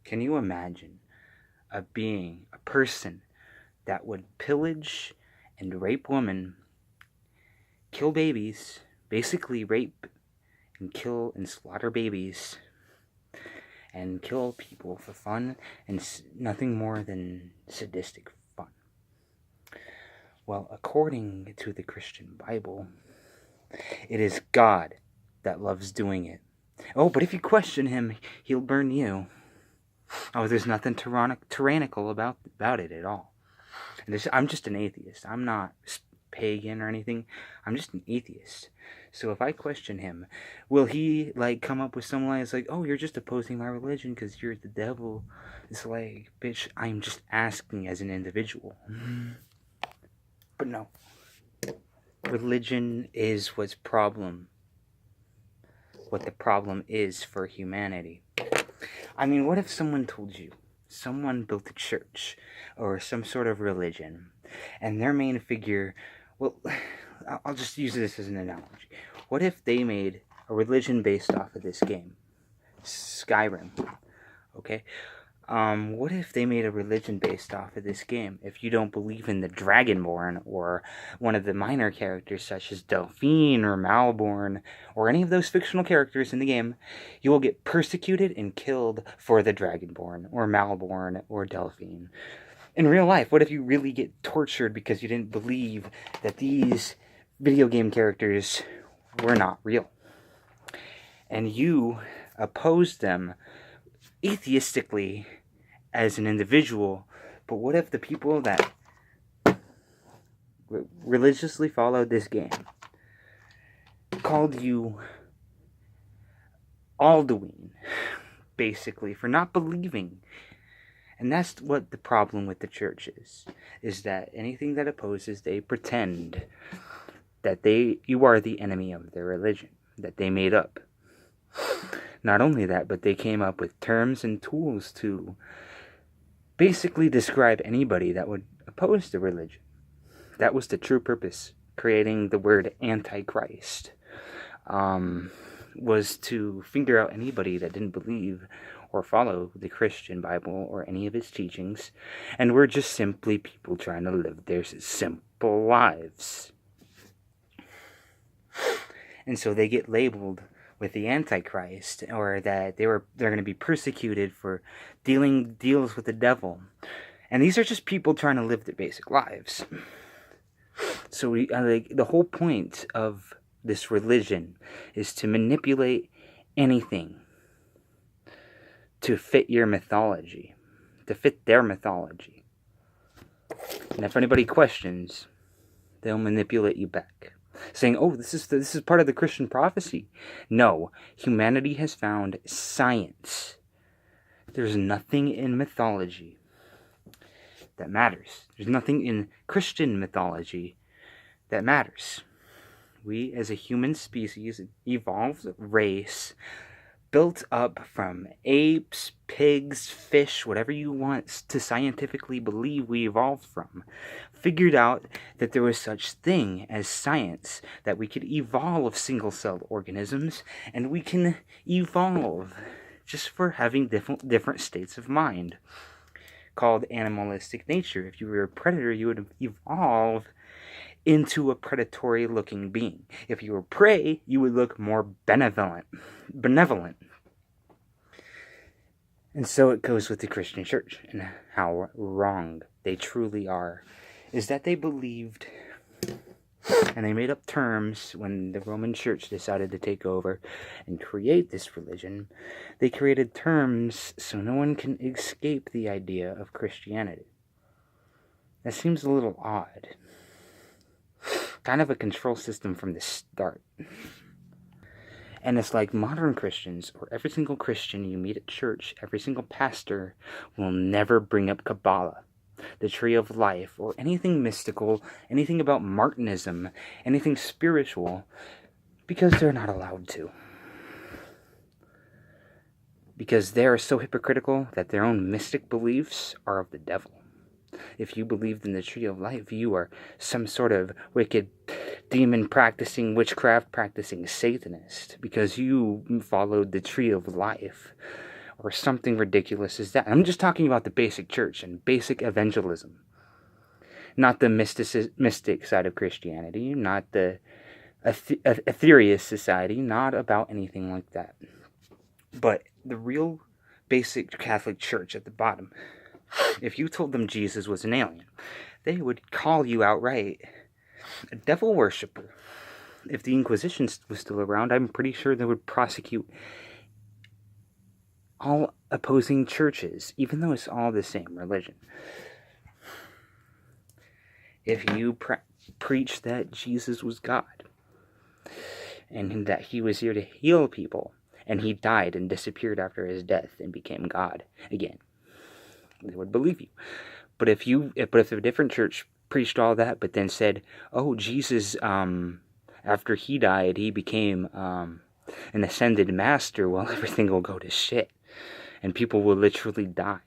Can you imagine a being, a person that would pillage and rape women, kill babies, basically rape and kill and slaughter babies, and kill people for fun and nothing more than sadistic fun? Well, according to the Christian Bible, it is God that loves doing it. Oh, but if you question him, he'll burn you. Oh, there's nothing tyrannical about it at all. And I'm just an atheist. I'm not pagan or anything. I'm just an atheist. So if I question him, will he come up with some lines like, "Oh, you're just opposing my religion because you're the devil"? It's like, bitch, I'm just asking as an individual. But no, religion is what the problem is for humanity. I mean, what if someone told you, someone built a church or some sort of religion, and their main figure, well, I'll just use this as an analogy. What if they made a religion based off of this game, Skyrim, okay? What if they made a religion based off of this game? If you don't believe in the Dragonborn or one of the minor characters such as Delphine or Malborn or any of those fictional characters in the game, you will get persecuted and killed for the Dragonborn or Malborn or Delphine. In real life, what if you really get tortured because you didn't believe that these video game characters were not real? And you opposed them atheistically as an individual, but what if the people that religiously followed this game called you Alduin, basically, for not believing? And that's what the problem with the church is that anything that opposes, they pretend that you are the enemy of their religion that they made up. Not only that, but they came up with terms and tools to basically describe anybody that would oppose the religion. That was the true purpose, creating the word Antichrist, was to figure out anybody that didn't believe or follow the Christian Bible or any of its teachings, and were just simply people trying to live their simple lives. And so they get labeled with the Antichrist, or that they're going to be persecuted for dealing deals with the devil. And these are just people trying to live their basic lives. So the whole point of this religion is to manipulate anything to fit your mythology, to fit their mythology. And if anybody questions, they'll manipulate you back, saying, "Oh, this is part of the Christian prophecy." No, humanity has found science. There's nothing in mythology that matters. There's nothing in Christian mythology that matters. We, as a human species, evolved race, built up from apes, pigs, fish, whatever you want to scientifically believe we evolved from, figured out that there was such thing as science, that we could evolve single-celled organisms, and we can evolve just for having different states of mind, called animalistic nature. If you were a predator, you would evolve into a predatory-looking being. If you were prey, you would look more benevolent. And so it goes with the Christian church, and how wrong they truly are, is that they believed, and they made up terms when the Roman Church decided to take over and create this religion. They created terms so no one can escape the idea of Christianity. That seems a little odd. Kind of a control system from the start. And it's like modern Christians, or every single Christian you meet at church, every single pastor will never bring up Kabbalah, the tree of life, or anything mystical, anything about Martinism, anything spiritual, because they're not allowed to. Because they are so hypocritical that their own mystic beliefs are of the devil. If you believed in the tree of life, you are some sort of wicked demon practicing, witchcraft practicing Satanist, because you followed the tree of life. or something ridiculous as that. I'm just talking about the basic church and basic evangelism, not the mystic side of Christianity, not the ethereal society, not about anything like that. But the real basic Catholic Church at the bottom, if you told them Jesus was an alien, they would call you outright a devil worshiper. If the Inquisition was still around, I'm pretty sure they would prosecute all opposing churches, even though it's all the same religion. If you preach that Jesus was God, and that he was here to heal people, and he died and disappeared after his death and became God again, they would believe you. But if a different church preached all that, but then said, "Oh, Jesus, after he died, he became an ascended master," well, everything will go to shit, and people will literally die.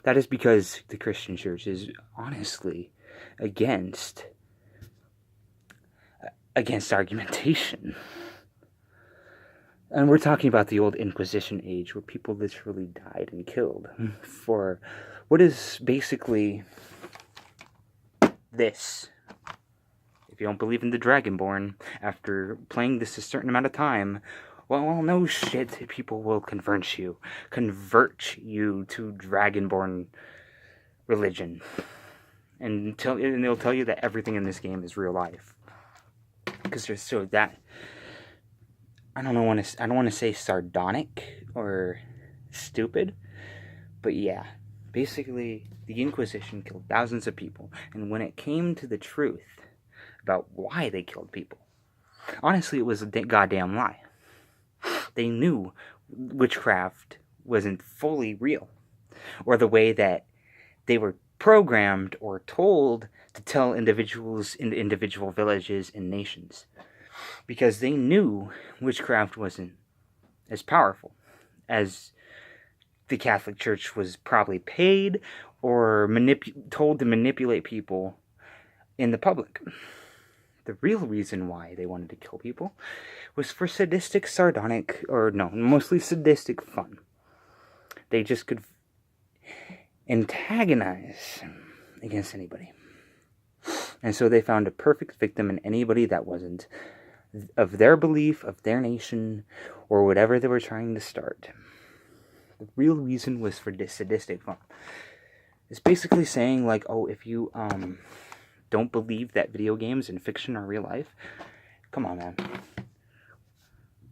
That is because the Christian church is honestly against argumentation. And we're talking about the old Inquisition age, where people literally died and killed for what is basically this. If you don't believe in the Dragonborn, after playing this a certain amount of time, well, no shit, people will convert you to Dragonborn religion, and they'll tell you that everything in this game is real life, because they're so that. I don't want to say sardonic or stupid, but yeah, basically the Inquisition killed thousands of people, and when it came to the truth about why they killed people, honestly, it was a goddamn lie. They knew witchcraft wasn't fully real, or the way that they were programmed or told to tell individuals in individual villages and nations, because they knew witchcraft wasn't as powerful as the Catholic Church was probably paid or told to manipulate people in the public. The real reason why they wanted to kill people was for mostly sadistic fun. They just could antagonize against anybody. And so they found a perfect victim in anybody that wasn't of their belief, of their nation, or whatever they were trying to start. The real reason was for this sadistic fun. It's basically saying, like, oh, if you don't believe that video games and fiction are real life, come on, man.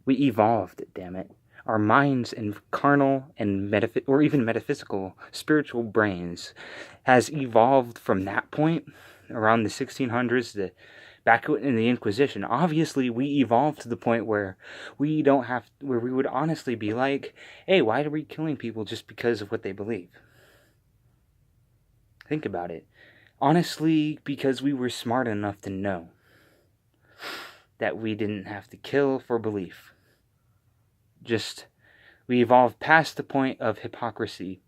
We evolved, damn it. Our minds and carnal and or even metaphysical, spiritual brains has evolved from that point around the 1600s back in the Inquisition. Obviously, we evolved to the point where we would honestly be like, hey, why are we killing people just because of what they believe? Think about it. Honestly, because we were smart enough to know that we didn't have to kill for belief. We evolved past the point of hypocrisy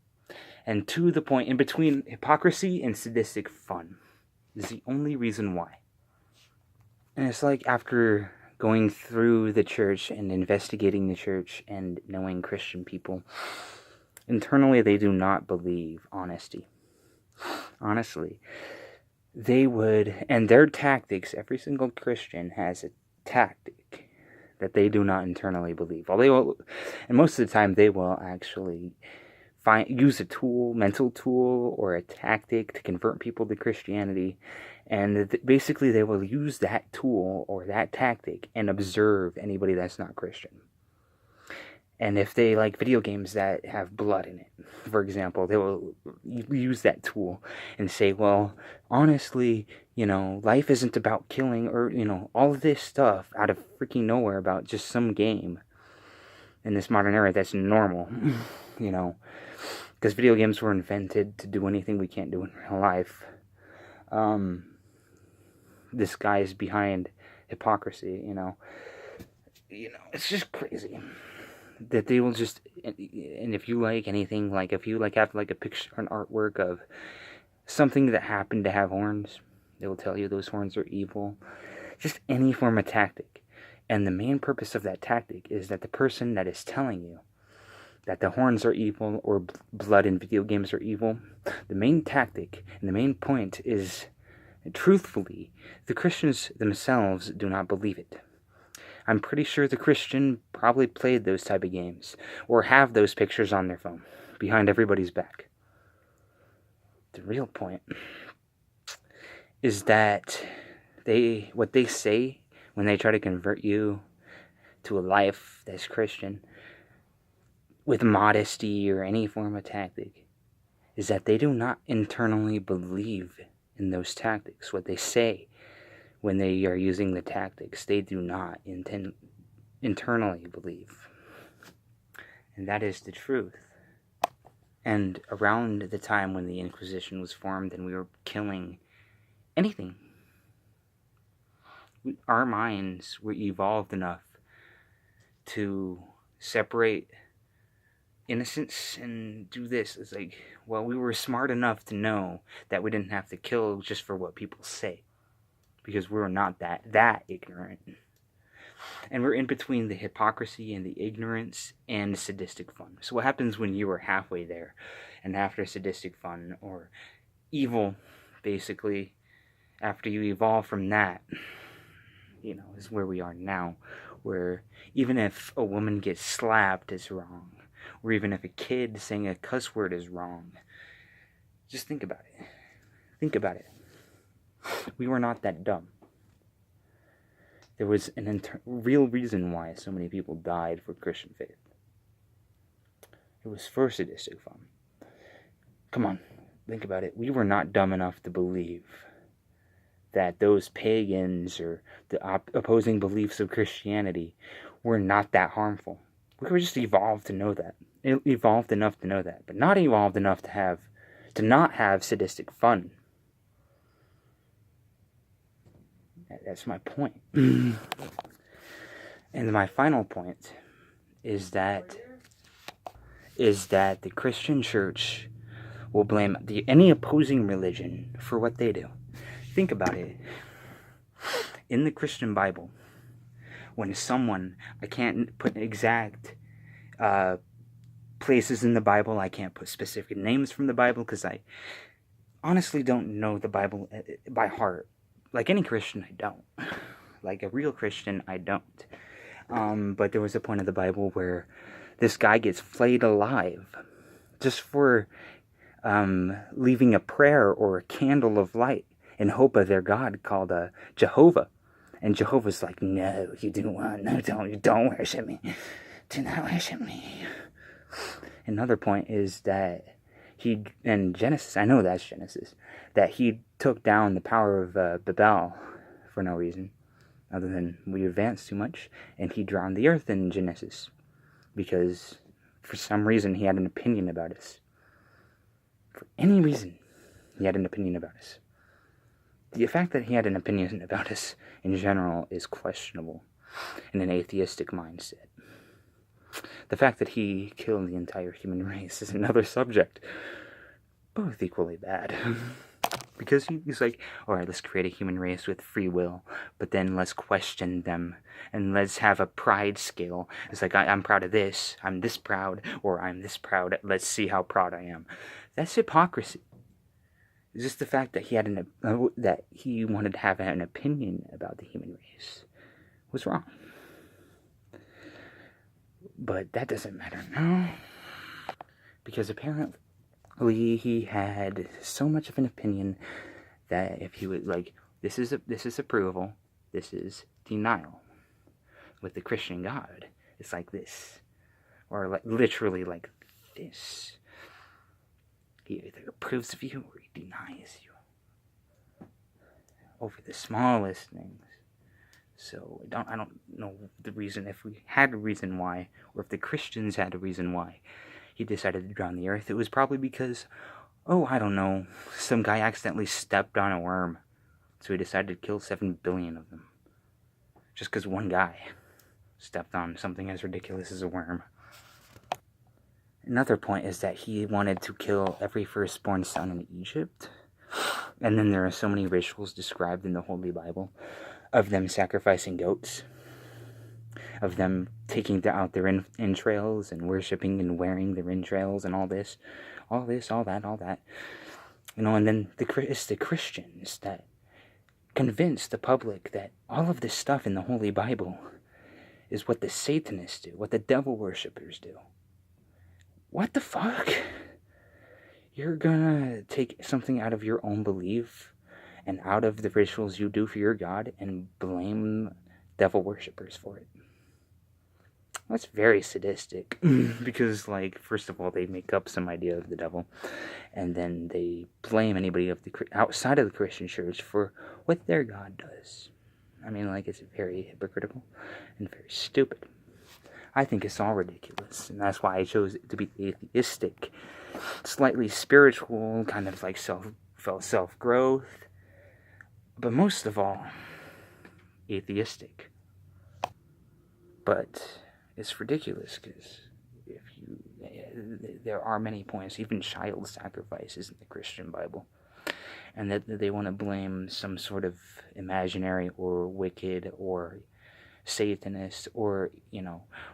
and to the point in between hypocrisy and sadistic fun. Is the only reason why. And it's like, after going through the church and investigating the church and knowing Christian people, internally they do not believe honesty. Honestly, they would, and their tactics, every single Christian has a tactic that they do not internally believe. And most of the time they will actually use a mental tool, or a tactic to convert people to Christianity. And basically they will use that tool or that tactic and observe anybody that's not Christian. And if they like video games that have blood in it, for example, they will use that tool and say, well, honestly, life isn't about killing, or, all of this stuff out of freaking nowhere about just some game in this modern era that's normal, because video games were invented to do anything we can't do in real life. This guy's behind hypocrisy, it's just crazy that they will just, and if you like anything, like if you have like a picture, an artwork of something that happened to have horns, they will tell you those horns are evil. Just any form of tactic. And the main purpose of that tactic is that the person that is telling you that the horns are evil or blood in video games are evil. The main tactic and the main point is, truthfully, the Christians themselves do not believe it. I'm pretty sure the Christian probably played those type of games or have those pictures on their phone behind everybody's back. The real point is that what they say when they try to convert you to a life that's Christian with modesty or any form of tactic is that they do not internally believe in those tactics. What they say when they are using the tactics, they do not internally believe. And that is the truth. And around the time when the Inquisition was formed and we were killing anything, our minds were evolved enough to separate innocence and do this. It's like, well, we were smart enough to know that we didn't have to kill just for what people say, because we're not that ignorant. And we're in between the hypocrisy and the ignorance and sadistic fun. So what happens when you are halfway there, and after sadistic fun or evil, basically, after you evolve from that, is where we are now, where even if a woman gets slapped, it's wrong. Or even if a kid saying a cuss word is wrong. Just think about it. Think about it. We were not that dumb. There was an real reason why so many people died for Christian faith. It was for sadistic fun. Come on, think about it. We were not dumb enough to believe that those pagans or the opposing beliefs of Christianity were not that harmful. We were just evolved to know that. Evolved enough to know that, but not evolved enough to not have sadistic fun. That's my point. And my final point is that the Christian church will blame any opposing religion for what they do. Think about it. In the Christian Bible, when someone, I can't put exact places in the Bible, I can't put specific names from the Bible because I honestly don't know the Bible by heart. Like any Christian, I don't. Like a real Christian, I don't. But there was a point of the Bible where this guy gets flayed alive just for leaving a prayer or a candle of light in hope of their God called Jehovah. And Jehovah's like, no, you don't worship me. Do not worship me. Another point is that in Genesis, I know that's Genesis, that he took down the power of Babel for no reason, other than we advanced too much, and he drowned the earth in Genesis, because for some reason he had an opinion about us. For any reason, he had an opinion about us. The fact that he had an opinion about us in general is questionable in an atheistic mindset. The fact that he killed the entire human race is another subject. Both equally bad. Because he's like, alright, let's create a human race with free will, but then let's question them, and let's have a pride scale. It's like, I'm proud of this, I'm this proud, or I'm this proud, let's see how proud I am. That's hypocrisy. It's just the fact that that he wanted to have an opinion about the human race was wrong. But that doesn't matter now, because apparently he had so much of an opinion that if he would, like, this is approval, this is denial. With the Christian God, it's like this, or like literally like this. He either approves of you or he denies you over the smallest things. So I don't know the reason, if we had a reason why, or if the Christians had a reason why he decided to drown the earth. It was probably because, I don't know, some guy accidentally stepped on a worm, so he decided to kill 7 billion of them. Just because one guy stepped on something as ridiculous as a worm. Another point is that he wanted to kill every firstborn son in Egypt. And then there are so many rituals described in the Holy Bible of them sacrificing goats. of them taking out their entrails and worshipping and wearing their entrails and all that. And then it's the Christians that convince the public that all of this stuff in the Holy Bible is what the Satanists do, what the devil worshippers do. What the fuck? You're gonna take something out of your own belief and out of the rituals you do for your God and blame devil worshippers for it. That's very sadistic. Because, first of all, they make up some idea of the devil, and then they blame anybody outside of the Christian church for what their God does. I mean, it's very hypocritical and very stupid. I think it's all ridiculous, and that's why I chose it to be atheistic, slightly spiritual, kind of self-growth, but most of all, atheistic. But it's ridiculous because there are many points, even child sacrifices in the Christian Bible, and that they want to blame some sort of imaginary or wicked or Satanist, or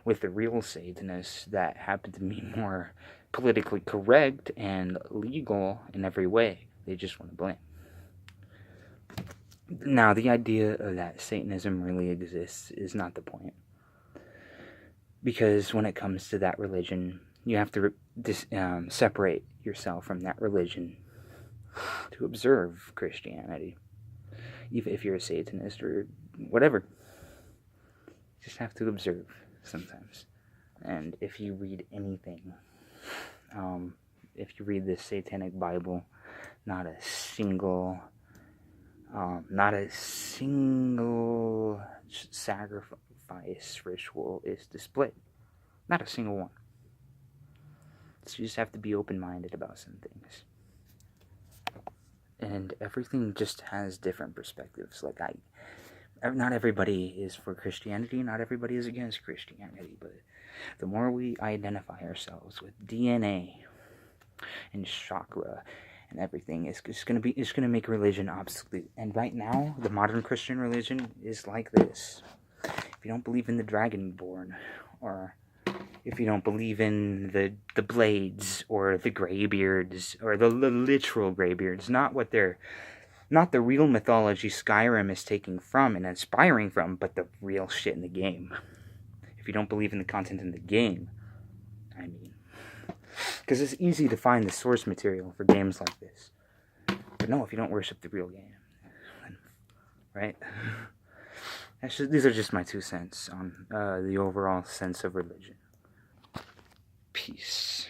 with the real Satanists that happen to be more politically correct and legal in every way. They just want to blame. Now, the idea of that Satanism really exists is not the point, because when it comes to that religion, you have to separate yourself from that religion to observe Christianity, even if you're a Satanist or whatever. You just have to observe sometimes. And if you read anything, if you read the Satanic Bible, not a single sacrifice ritual is displayed. Not a single one. So you just have to be open-minded about some things. And everything just has different perspectives. Not everybody is for Christianity, not everybody is against Christianity, but the more we identify ourselves with DNA and chakra and everything, it's going to make religion obsolete. And right now, the modern Christian religion is like this. If you don't believe in the Dragonborn, or if you don't believe in the Blades, or the Greybeards, or the literal Greybeards, not the real mythology Skyrim is taking from and inspiring from, but the real shit in the game. If you don't believe in the content in the game, I mean. Because it's easy to find the source material for games like this. But no, if you don't worship the real game. Right? These are just my 2 cents on the overall sense of religion. Peace.